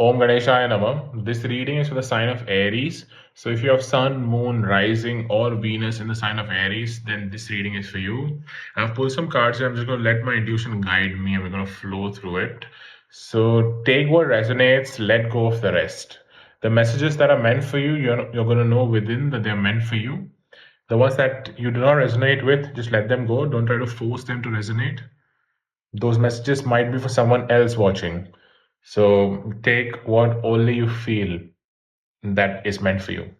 Om Ganeshaya Namah. This reading is for the sign of Aries. So if you have Sun, Moon, Rising, or Venus in the sign of Aries, then this reading is for you. I've pulled some cards and I'm just going to let my intuition guide me and we're going to flow through it. So take what resonates, let go of the rest. The messages that are meant for you, you're going to know within that they're meant for you. The ones that you do not resonate with, just let them go. Don't try to force them to resonate. Those messages might be for someone else watching. So take what only you feel that is meant for you.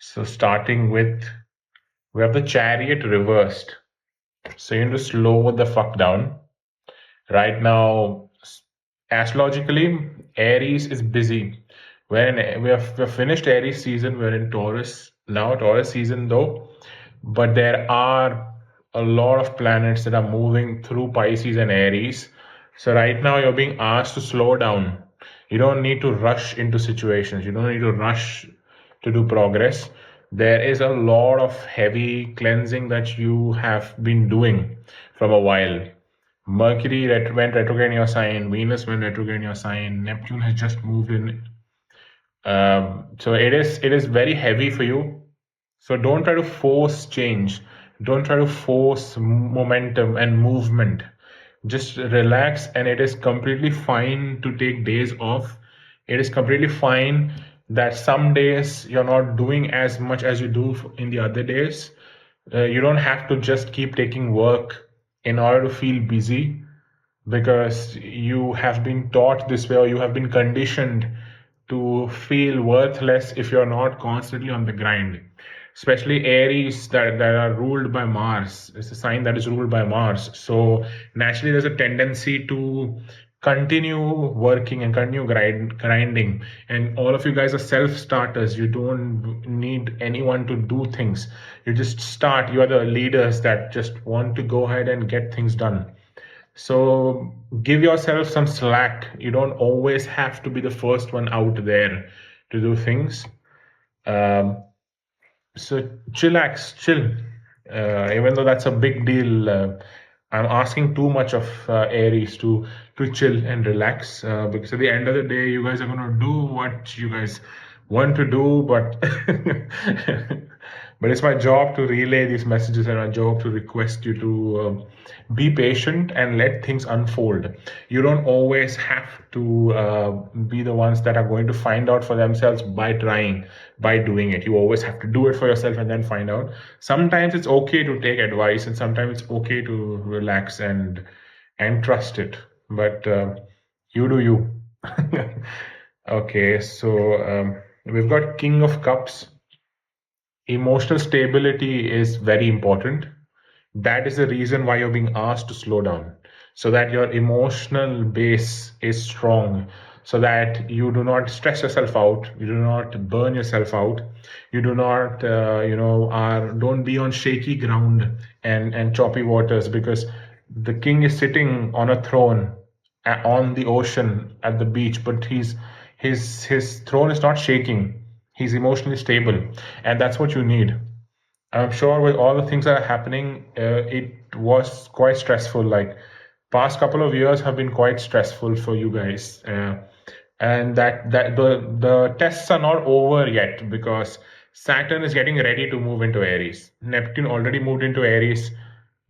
So starting with, we have the Chariot reversed. So you need to slow the fuck down. Right now, astrologically, Aries is busy. We're finished Aries season. We're in Taurus now, Taurus season though. But there are a lot of planets that are moving through Pisces and Aries. So right now you're being asked to slow down. You don't need to rush into situations. You don't need to rush to do progress. There is a lot of heavy cleansing that you have been doing from a while. Mercury went retrograde in your sign, Venus went retrograde in your sign, Neptune has just moved in. So it is very heavy for you. So don't try to force change. Don't try to force momentum and movement. Just relax, and it is completely fine to take days off. It is completely fine that some days you're not doing as much as you do in the other days. You don't have to just keep taking work in order to feel busy, because you have been taught this way or you have been conditioned to feel worthless if you're not constantly on the grind. Especially Aries that are ruled by Mars. It's a sign that is ruled by Mars. So naturally there's a tendency to continue working and continue grinding. And all of you guys are self-starters. You don't need anyone to do things. You just start. You are the leaders that just want to go ahead and get things done. So give yourself some slack. You don't always have to be the first one out there to do things. So chillax, chill. Even though that's a big deal, I'm asking too much of Aries to chill and relax, because at the end of the day, you guys are gonna do what you guys want to do, but but it's my job to relay these messages and my job to request you to be patient and let things unfold. You don't always have to be the ones that are going to find out for themselves by trying, by doing it. You always have to do it for yourself and then find out. Sometimes it's okay to take advice, and sometimes it's okay to relax and trust it. But you do you. Okay, so we've got King of Cups. Emotional stability is very important. That is the reason why you're being asked to slow down, so that your emotional base is strong, so that you do not stress yourself out, you do not burn yourself out, you do not don't be on shaky ground and choppy waters, because the king is sitting on a throne on the ocean at the beach, but his throne is not shaking. He's emotionally stable, and that's what you need. I'm sure with all the things that are happening, it was quite stressful. Like past couple of years have been quite stressful for you guys, and that the tests are not over yet, because Saturn is getting ready to move into Aries. Neptune already moved into Aries.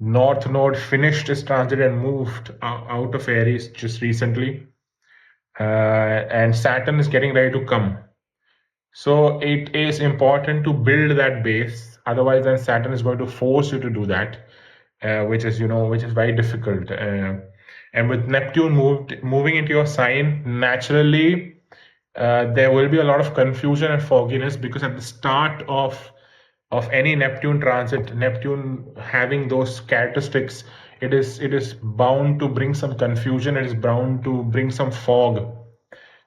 North Node finished its transit and moved out of Aries just recently, and Saturn is getting ready to come. So it is important to build that base. Otherwise, then Saturn is going to force you to do that, which is very difficult. And with Neptune moving into your sign, naturally, there will be a lot of confusion and fogginess, because at the start of any Neptune transit, Neptune having those characteristics, it is bound to bring some confusion. It is bound to bring some fog.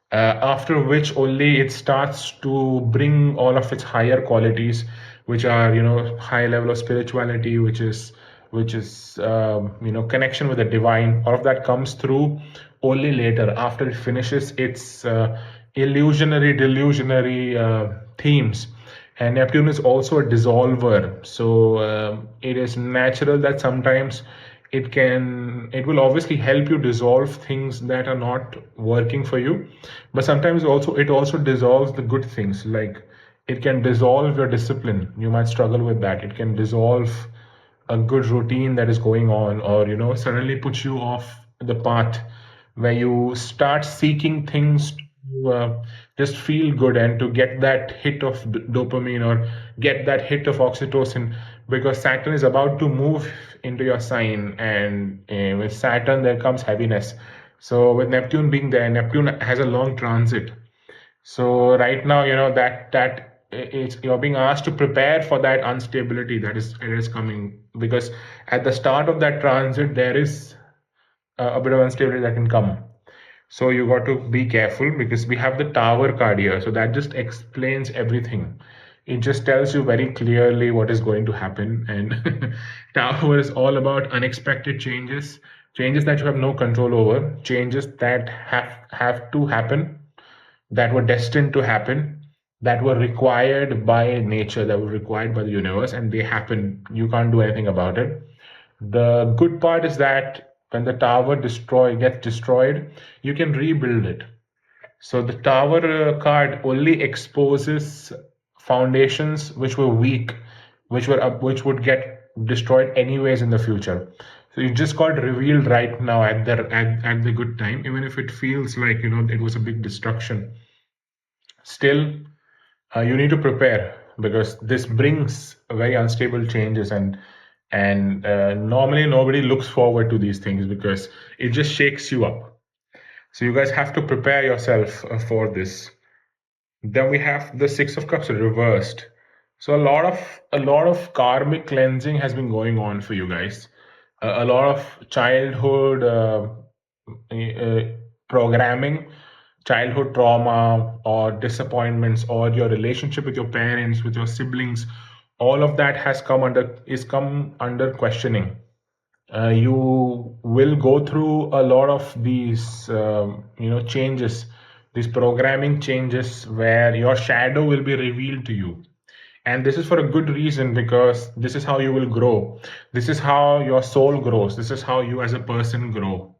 After which only it starts to bring all of its higher qualities, which are high level of spirituality, which is connection with the divine. All of that comes through only later, after it finishes its delusionary themes. And Neptune is also a dissolver, so it is natural that sometimes it will obviously help you dissolve things that are not working for you, but sometimes also it also dissolves the good things. Like it can dissolve your discipline. You might struggle with that. It can dissolve a good routine that is going on, or suddenly puts you off the path where you start seeking things to just feel good and to get that hit of dopamine, or get that hit of oxytocin, because Saturn is about to move into your sign, and with Saturn there comes heaviness. So with Neptune being there, Neptune has a long transit. So right now, it's you're being asked to prepare for that instability that is coming, because at the start of that transit there is a bit of instability that can come. So you got to be careful, because we have the Tower card here. So that just explains everything. It just tells you very clearly what is going to happen. And Tower is all about unexpected changes, changes that you have no control over, changes that have to happen, that were destined to happen, that were required by nature, that were required by the universe, and they happen. You can't do anything about it. The good part is that when the tower gets destroyed, you can rebuild it. So the tower card only exposes foundations which were weak, which would get destroyed anyways in the future. So it just got revealed right now at the good time, even if it feels like it was a big destruction. Still, you need to prepare, because this brings very unstable changes, and normally nobody looks forward to these things because it just shakes you up. So you guys have to prepare yourself for this. Then we have the Six of Cups reversed. So a lot of karmic cleansing has been going on for you guys. A lot of childhood programming, childhood trauma, or disappointments, or your relationship with your parents, with your siblings. All of that has come under questioning. You will go through a lot of these changes, these programming changes, where your shadow will be revealed to you. And this is for a good reason, because this is how you will grow. This is how your soul grows. This is how you as a person grow.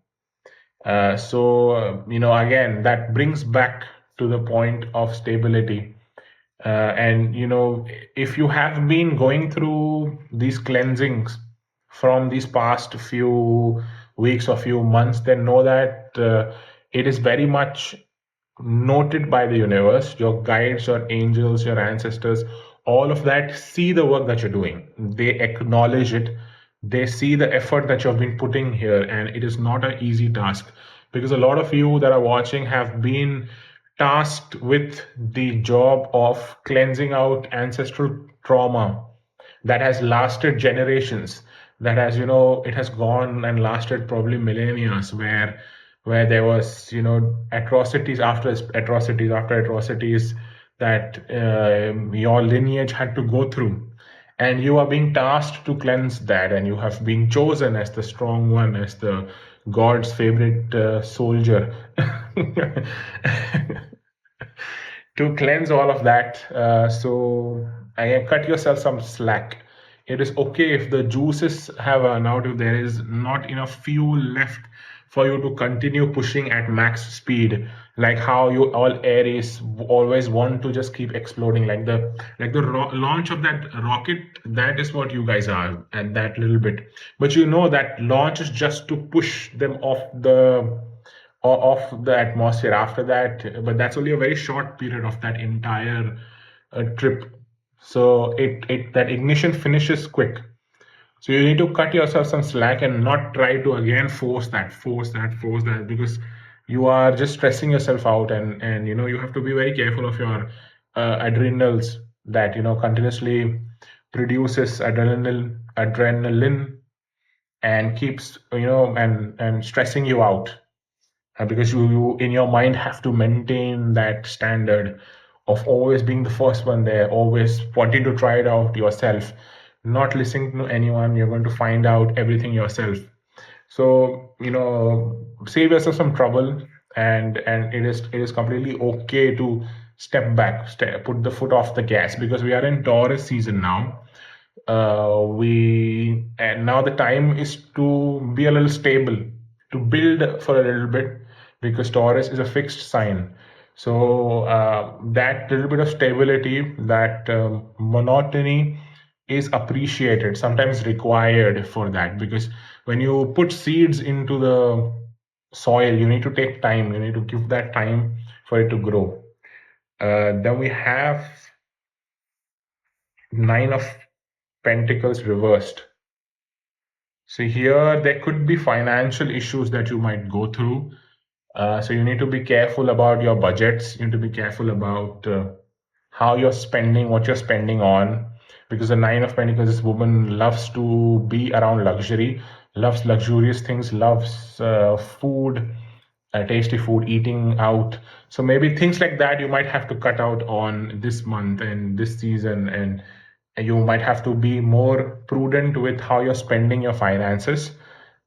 Again, that brings back to the point of stability. And if you have been going through these cleansings from these past few weeks or few months, then know that it is very much noted by the universe. Your guides, your angels, your ancestors, all of that see the work that you're doing. They acknowledge it. They see the effort that you've been putting here, and it is not an easy task, because a lot of you that are watching have been tasked with the job of cleansing out ancestral trauma that has lasted generations, that has it has gone and lasted probably millennia, where there was atrocities after atrocities after atrocities that your lineage had to go through, and you are being tasked to cleanse that, and you have been chosen as the strong one, as the god's favorite soldier to cleanse all of that. So again, cut yourself some slack. It is okay if the juices have run out, if there is not enough fuel left for you to continue pushing at max speed, like how you all Aries always want to just keep exploding, like the launch of that rocket. That is what you guys are, and that little bit. But that launch is just to push them of the atmosphere after that, but that's only a very short period of that entire trip. So it that ignition finishes quick. So you need to cut yourself some slack and not try to again force that, because you are just stressing yourself out, and you have to be very careful of your adrenals that continuously produces adrenaline and keeps and stressing you out, because you in your mind have to maintain that standard of always being the first one there, always wanting to try it out yourself, not listening to anyone. You're going to find out everything yourself. So save yourself some trouble, and it is completely okay to step back, put the foot off the gas, because we are in Taurus season now. We and now the time is to be a little stable, to build for a little bit, because Taurus is a fixed sign. So that little bit of stability, that monotony is appreciated, sometimes required for that, because when you put seeds into the soil, you need to take time, you need to give that time for it to grow. Then we have Nine of Pentacles reversed. So here there could be financial issues that you might go through. So you need to be careful about your budgets. You need to be careful about how you're spending, what you're spending on, because the Nine of Pentacles, this woman loves to be around luxury, loves luxurious things, loves food, tasty food, eating out. So maybe things like that you might have to cut out on this month and this season, and you might have to be more prudent with how you're spending your finances,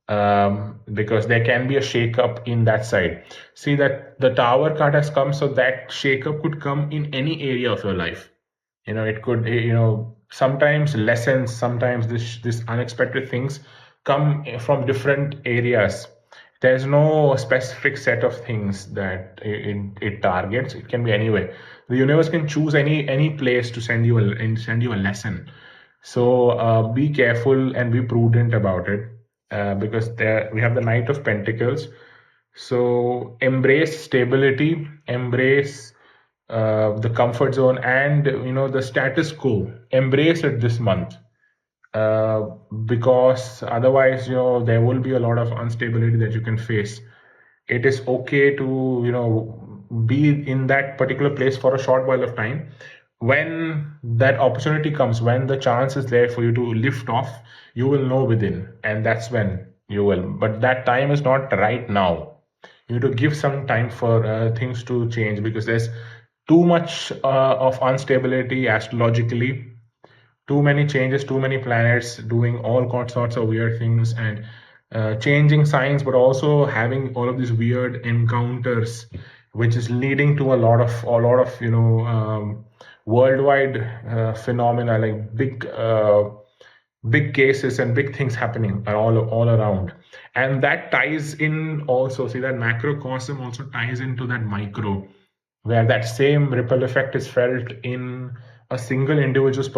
because there can be a shake-up in that side. See that the Tower card has come, so that shake-up could come in any area of your life. It could, sometimes lessons, sometimes this unexpected things come from different areas. There's no specific set of things that it targets. It can be anywhere. The universe can choose any place to send you a lesson. So be careful and be prudent about it, because there we have the Knight of Pentacles. So embrace stability, embrace the comfort zone, and the status quo. Embrace it this month, uh, because otherwise, there will be a lot of instability that you can face. It is okay to be in that particular place for a short while of time. When that opportunity comes, when the chance is there for you to lift off, you will know within, and that's when you will. But that time is not right now. You need to give some time for things to change, because there's too much of instability astrologically, too many changes, too many planets doing all sorts of weird things, and changing signs, but also having all of these weird encounters, which is leading to a lot of worldwide phenomena, like big cases and big things happening all around. And that ties in also, see, that macrocosm also ties into that micro, where that same ripple effect is felt in a single individual,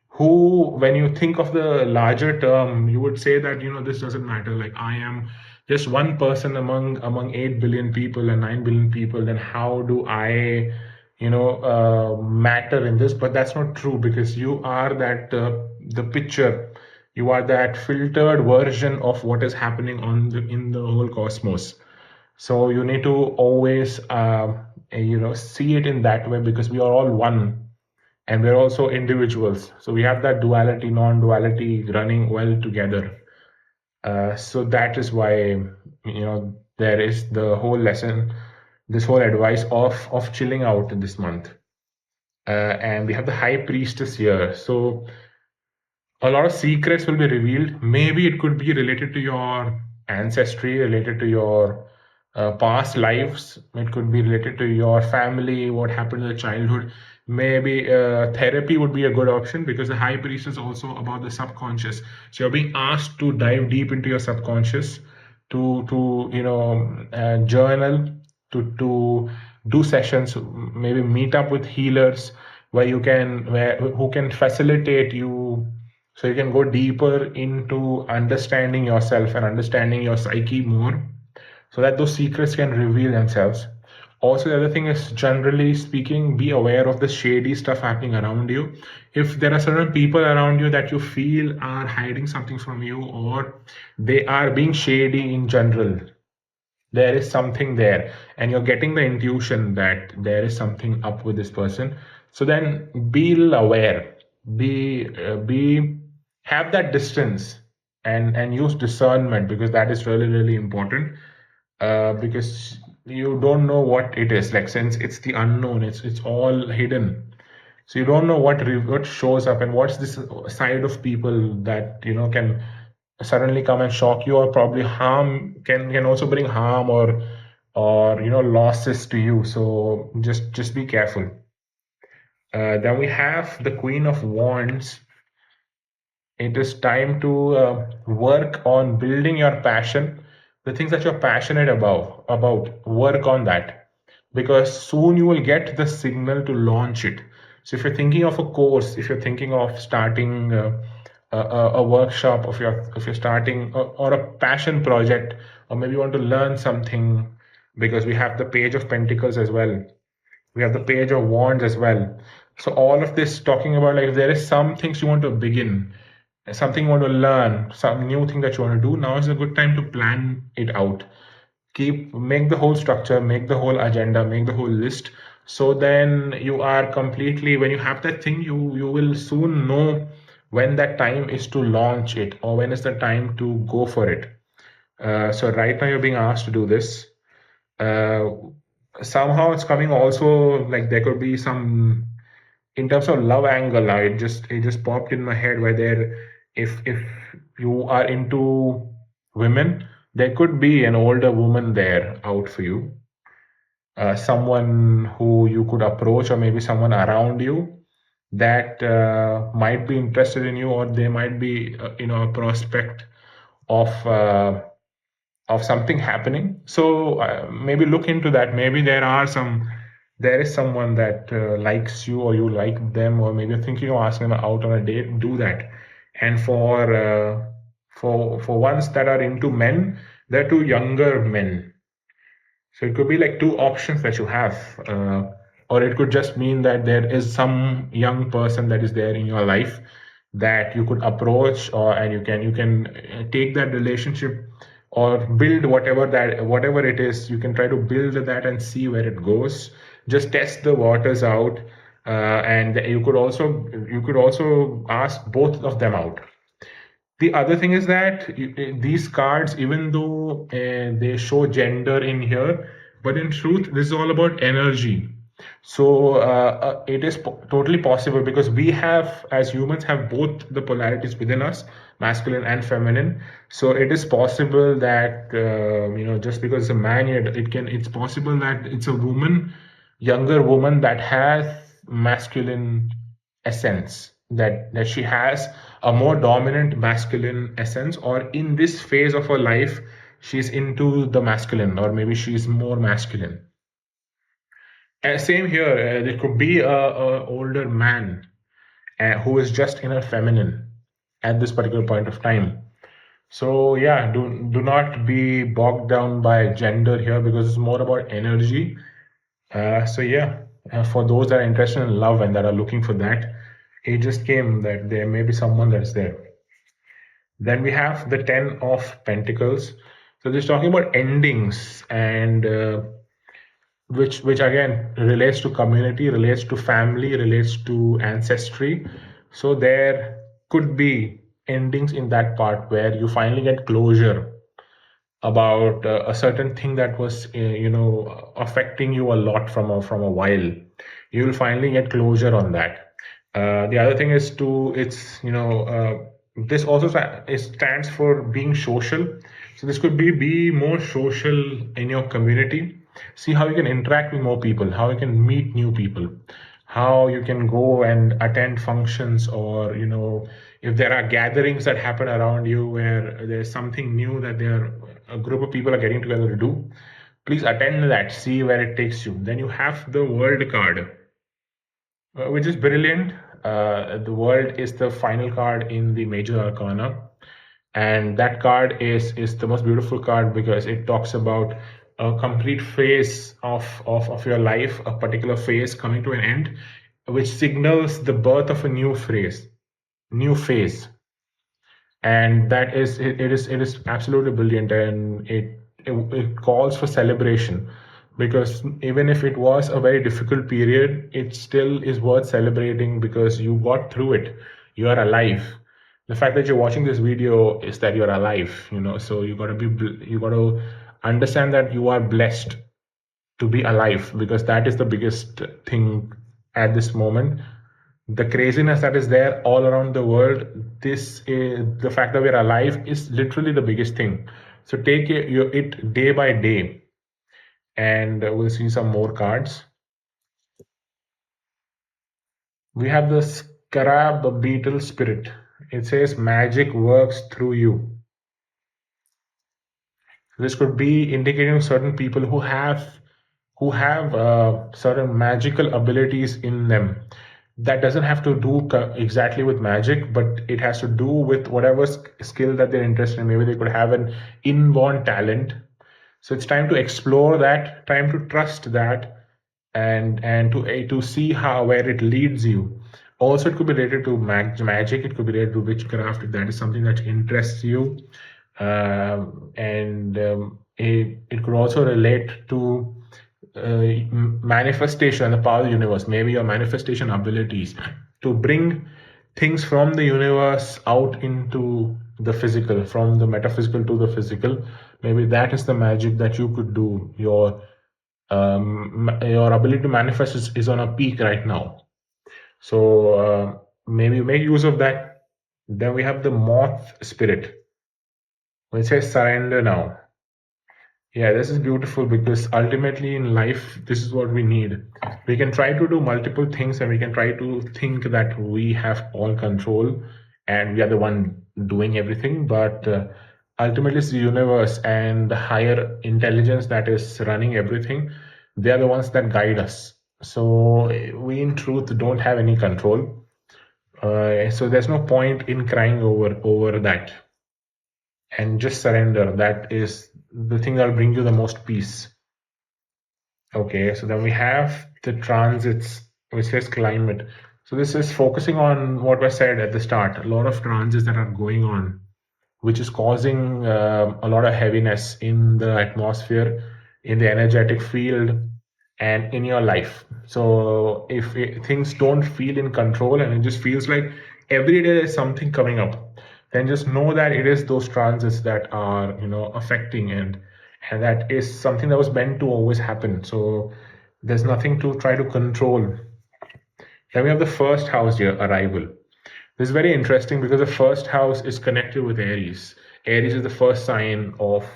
who, when you think of the larger term, you would say that this doesn't matter. Like, I am just one person among 8 billion people and 9 billion people. Then how do I, matter in this? But that's not true, because you are that the picture. You are that filtered version of what is happening in the whole cosmos. So you need to always, see it in that way, because we are all one, and we're also individuals. So we have that duality, non-duality running well together. So that is why there is the whole lesson, this whole advice of chilling out this month. And we have the High Priestess here. So a lot of secrets will be revealed. Maybe it could be related to your ancestry, related to your past lives. It could be related to your family, what happened in the childhood. Maybe therapy would be a good option, because the High Priest is also about the subconscious. So you're being asked to dive deep into your subconscious, to journal, to do sessions, maybe meet up with healers, where who can facilitate you, so you can go deeper into understanding yourself and understanding your psyche more, so that those secrets can reveal themselves. Also, the other thing is, generally speaking, be aware of the shady stuff happening around you. If there are certain people around you that you feel are hiding something from you, or they are being shady in general, there is something there, and you're getting the intuition that there is something up with this person. So then be aware, be have that distance, and use discernment, because that is really, really important. Because you don't know what it is, like, since it's the unknown, it's all hidden. So you don't know what shows up, and what's this side of people that can suddenly come and shock you, or probably harm, can also bring harm, or losses to you. So just be careful. Then we have the Queen of Wands. It is time to work on building your passion, the things that you're passionate about. Work on that, because soon you will get the signal to launch it. So if you're thinking of a course, if you're thinking of starting a workshop, if you're starting or a passion project, or maybe you want to learn something, because we have the Page of Pentacles as well, we have the Page of Wands as well. So all of this talking about, like, if there is some things you want to begin, something you want to learn, some new thing that you want to do, now is a good time to plan it out. Make the whole structure, make the whole agenda, make the whole list. So then you are completely, when you have that thing, you will soon know when that time is to launch it, or when is the time to go for it. So right now you're being asked to do this. uh, Somehow it's coming also, like there could be some, in terms of love angle. Now it just popped in my head, whether if you are into women, there could be an older woman there out for you, someone who you could approach, or maybe someone around you that might be interested in you, or they might be a prospect of something happening. So maybe look into that. Maybe there is someone that likes you, or you like them, or maybe you're thinking of asking them out on a date. Do that. And for ones that are into men, they're two younger men. So it could be like two options that you have, or it could just mean that there is some young person that is there in your life that you could approach, or and you can take that relationship, or build whatever it is. You can try to build that and see where it goes. Just test the waters out, and you could also ask both of them out. The other thing is that these cards, even though they show gender in here, but in truth, this is all about energy. So it is totally possible, because we have, as humans, have both the polarities within us, masculine and feminine. So it is possible that just because it's a man, it's possible that it's a woman, younger woman, that has masculine essence, that she has a more dominant masculine essence, or in this phase of her life she's into the masculine, or maybe she's more masculine. Same here. There could be a older man who is just in a feminine at this particular point of time. So yeah, do not be bogged down by gender here, because it's more about energy. So yeah, for those that are interested in love and that are looking for that, it just came that there may be someone that's there. Then we have the Ten of Pentacles. So this is talking about endings, and which again relates to community, relates to family, relates to ancestry. So there could be endings in that part, where you finally get closure about a certain thing that was affecting you a lot from a while. You will finally get closure on that. The other thing is to it's this also it stands for being social. So this could be more social in your community. See how you can interact with more people, how you can meet new people, how you can go and attend functions, or if there are gatherings that happen around you where there's something new that a group of people are getting together to do, please attend that, see where it takes you. Then you have the World card, which is brilliant. The World is the final card in the major arcana, and that card is the most beautiful card, because it talks about a complete phase of your life, a particular phase coming to an end, which signals the birth of a new phase. And that is it is absolutely brilliant, and it calls for celebration, because even if it was a very difficult period, it still is worth celebrating, because you got through it. You are alive. The fact that you're watching this video is that you're alive, so you got to understand that you are blessed to be alive, because that is the biggest thing at this moment. The craziness that is there all around the world, this is the fact that we're alive is literally the biggest thing. So take it day by day, and we'll see some more cards. We have the scarab beetle spirit. It says magic works through you. This could be indicating certain people who have certain magical abilities in them. That doesn't have to do exactly with magic, but it has to do with whatever skill that they're interested in. Maybe they could have an inborn talent. So it's time to explore that, time to trust that, and to see how where it leads you. Also, it could be related to magic. It could be related to witchcraft if that is something that interests you. And it could also relate to manifestation and the power of the universe. Maybe your manifestation abilities to bring things from the universe out into the physical, from the metaphysical to the physical. Maybe that is the magic that you could do. Your ability to manifest is on a peak right now. So maybe make use of that. Then we have the moth spirit, which says surrender now. Yeah, this is beautiful because ultimately in life, this is what we need. We can try to do multiple things and we can try to think that we have all control and we are the one doing everything. But ultimately, it's the universe and the higher intelligence that is running everything. They are the ones that guide us. So we, in truth, don't have any control. So there's no point in crying over that, and just surrender. That is the thing that will bring you the most peace. Okay, so then we have the transits, which says climate. So this is focusing on what was said at the start. A lot of transits that are going on, which is causing a lot of heaviness in the atmosphere, in the energetic field, and in your life. So if things don't feel in control and it just feels like every day there's something coming up, then just know that it is those transits that are affecting, and that is something that was meant to always happen. So there's nothing to try to control. Then we have the first house here, arrival. This is very interesting because the first house is connected with Aries. Aries is the first sign of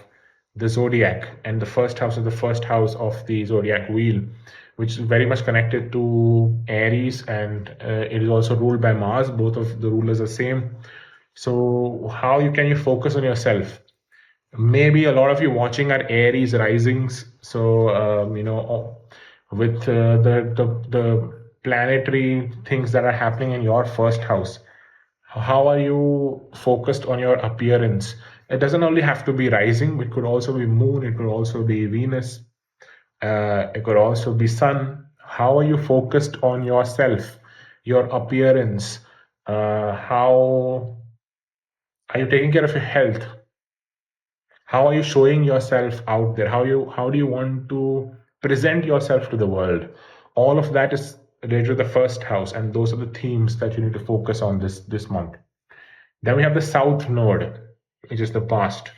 the zodiac, and the first house is the first house of the zodiac wheel, which is very much connected to Aries, and it is also ruled by Mars. Both of the rulers are same. So how you focus on yourself? Maybe a lot of you watching are Aries risings. So with the planetary things that are happening in your first house, how are you focused on your appearance? It doesn't only have to be rising. It could also be moon. It could also be Venus. It could also be sun. How are you focused on yourself, your appearance? How are you taking care of your health? How are you showing yourself out there? How do you want to present yourself to the world? All of that is related to the first house, and those are the themes that you need to focus on this month. Then we have the south node, which is the past.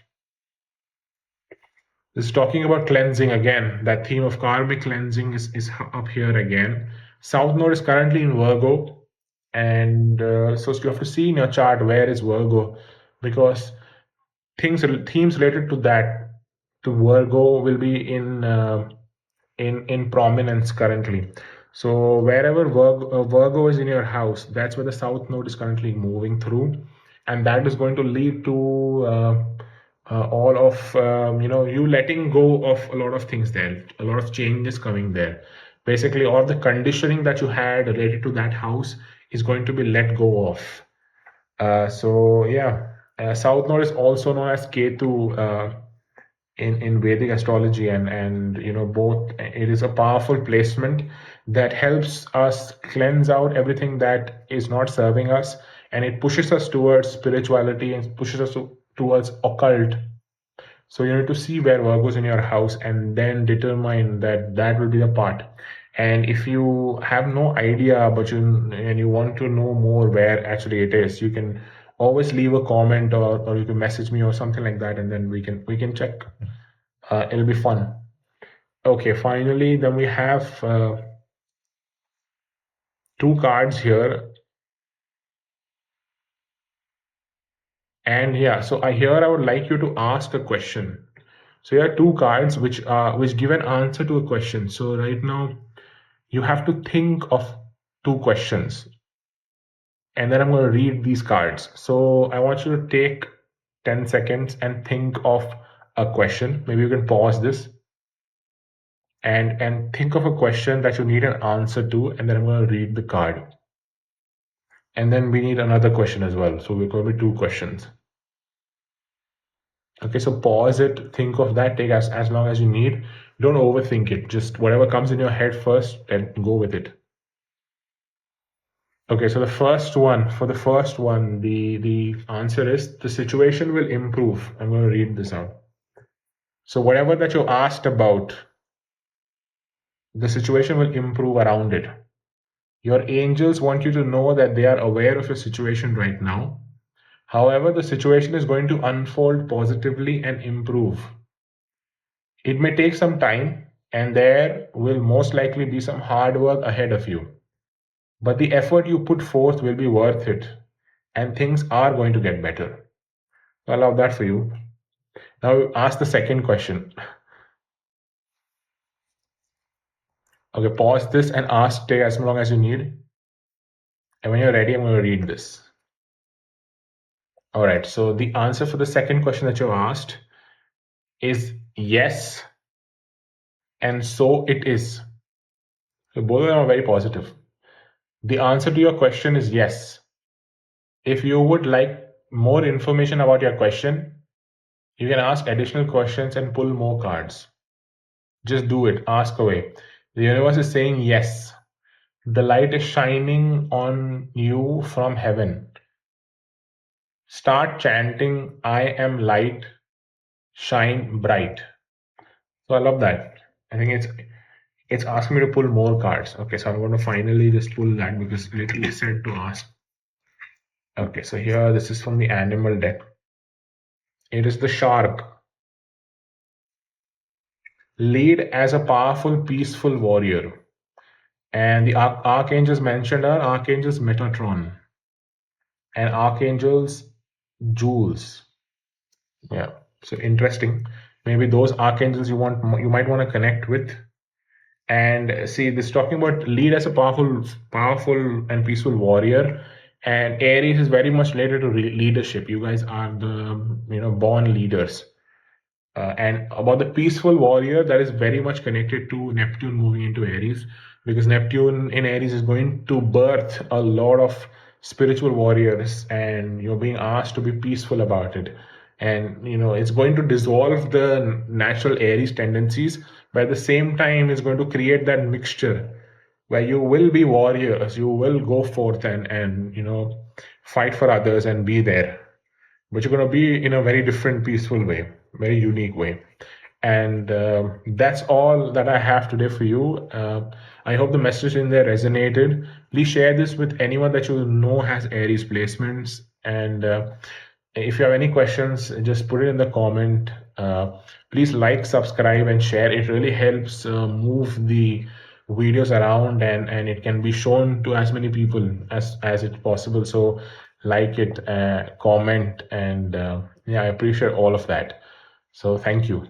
This is talking about cleansing again. That theme of karmic cleansing is up here again. South node is currently in Virgo, and so you have to see in your chart where is Virgo, because themes related to that, to Virgo, will be in prominence currently. So wherever Virgo is in your house, that's where the south node is currently moving through, and that is going to lead to all of you letting go of a lot of things there, a lot of changes coming there. Basically, all the conditioning that you had related to that house is going to be let go of. So yeah, South Node is also known as Ketu in Vedic astrology, and both. It is a powerful placement that helps us cleanse out everything that is not serving us, and it pushes us towards spirituality and pushes us towards occult. So you need to see where Virgo's in your house and then determine that will be the part. And if you have no idea, but you want to know more where actually it is, you can always leave a comment, or you can message me or something like that, and then we can check. It'll be fun. Okay, finally, then we have two cards here. And yeah, so I would like you to ask a question. So here are two cards which give an answer to a question. So right now you have to think of two questions, and then I'm going to read these cards. So I want you to take 10 seconds and think of a question. Maybe you can pause this and think of a question that you need an answer to, and then I'm going to read the card. And then we need another question as well. So we're going to be two questions. Okay, so pause it, think of that, take as long as you need. Don't overthink it. Just whatever comes in your head first and go with it. Okay, so for the first one, the answer is the situation will improve. I'm going to read this out. So whatever that you asked about, the situation will improve around it. Your angels want you to know that they are aware of your situation right now. However, the situation is going to unfold positively and improve. It may take some time, and there will most likely be some hard work ahead of you. But the effort you put forth will be worth it, and things are going to get better. I love that for you. Now, ask the second question. Okay, pause this and ask, take as long as you need. And when you're ready, I'm going to read this. All right, so the answer for the second question that you asked is yes, and so it is. So both of them are very positive. The answer to your question is yes. If you would like more information about your question, you can ask additional questions and pull more cards. Just do it, ask away. The universe is saying yes. The light is shining on you from heaven. Start chanting, I am light, shine bright. So I love that. I think it's asking me to pull more cards. Okay, so I'm going to finally just pull that because it said to ask. Okay, so here this is from the animal deck. It is the shark. Lead as a powerful, peaceful warrior. And the archangels mentioned are archangels Metatron and archangels Jules. Yeah, so interesting. Maybe those archangels you might want to connect with. And see, this talking about lead as a powerful and peaceful warrior. And Aries is very much related to leadership. You guys are the born leaders. And about the peaceful warrior, that is very much connected to Neptune moving into Aries, because Neptune in Aries is going to birth a lot of spiritual warriors, and you're being asked to be peaceful about it. And it's going to dissolve the natural Aries tendencies, but at the same time, it's going to create that mixture where you will be warriors, you will go forth and fight for others and be there, but you're going to be in a very different, peaceful way, very unique way. And that's all that I have today for you. I hope the message in there resonated. Please share this with anyone that you know has Aries placements. And if you have any questions, just put it in the comment. Please like, subscribe, and share. It really helps move the videos around, and it can be shown to as many people as it's possible. So like it, comment, and yeah, I appreciate all of that. So thank you.